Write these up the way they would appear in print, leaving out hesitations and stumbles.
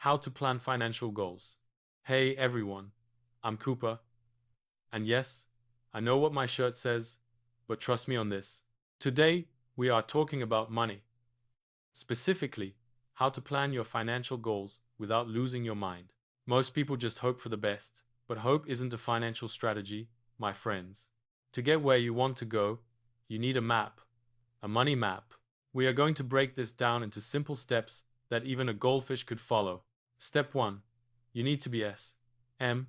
How to plan financial goals. Hey everyone, I'm Cooper, and yes, I know what my shirt says, but trust me on this. Today, we are talking about money. Specifically, how to plan your financial goals without losing your mind. Most people just hope for the best, but hope isn't a financial strategy, my friends. To get where you want to go, you need a map, a money map. We are going to break this down into simple steps that even a goldfish could follow. Step 1. You need to be S-M-A-R-T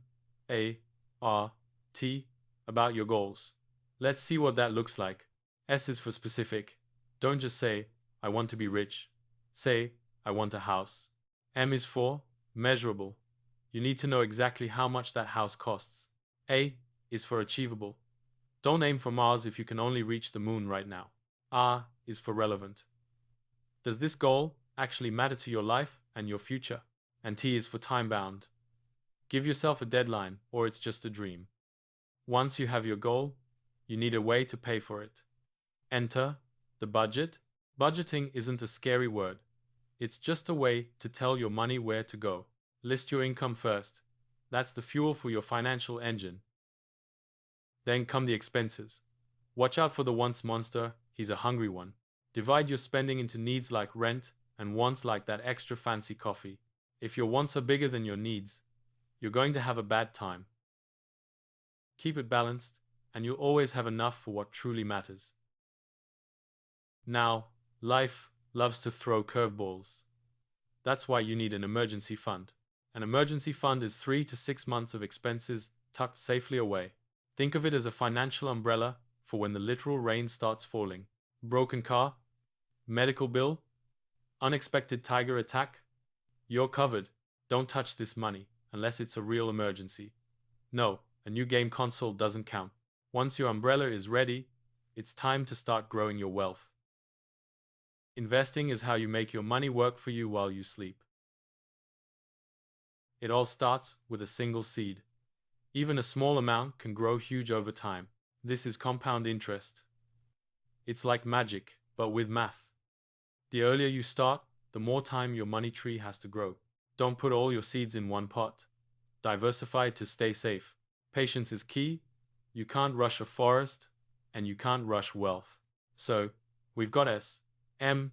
about your goals. Let's see what that looks like. S is for specific. Don't just say, I want to be rich. Say, I want a house. M is for measurable. You need to know exactly how much that house costs. A is for achievable. Don't aim for Mars if you can only reach the moon right now. R is for relevant. Does this goal actually matter to your life and your future? And T is for time-bound. Give yourself a deadline, or it's just a dream. Once you have your goal, you need a way to pay for it. Enter the budget. Budgeting isn't a scary word. It's just a way to tell your money where to go. List your income first. That's the fuel for your financial engine. Then come the expenses. Watch out for the wants monster, he's a hungry one. Divide your spending into needs like rent and wants like that extra fancy coffee. If your wants are bigger than your needs, you're going to have a bad time. Keep it balanced, and you'll always have enough for what truly matters. Now, life loves to throw curveballs. That's why you need an emergency fund. An emergency fund is 3 to 6 months of expenses tucked safely away. Think of it as a financial umbrella for when the literal rain starts falling. Broken car, medical bill, unexpected tiger attack. You're covered. Don't touch this money unless it's a real emergency. No, a new game console doesn't count. Once your umbrella is ready, it's time to start growing your wealth. Investing is how you make your money work for you while you sleep. It all starts with a single seed. Even a small amount can grow huge over time. This is compound interest. It's like magic, but with math. The earlier you start, the more time your money tree has to grow. Don't put all your seeds in one pot. Diversify to stay safe. Patience is key. You can't rush a forest, and you can't rush wealth. So, we've got S-M-A-R-T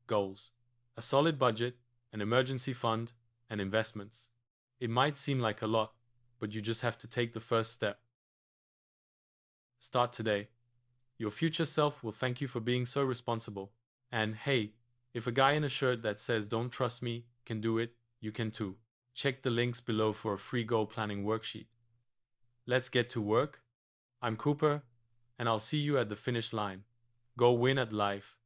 goals. A solid budget, an emergency fund, and investments. It might seem like a lot, but you just have to take the first step. Start today. Your future self will thank you for being so responsible. And hey, if a guy in a shirt that says "Don't trust me" can do it, you can too. Check the links below for a free goal planning worksheet. Let's get to work. I'm Cooper, and I'll see you at the finish line. Go win at life.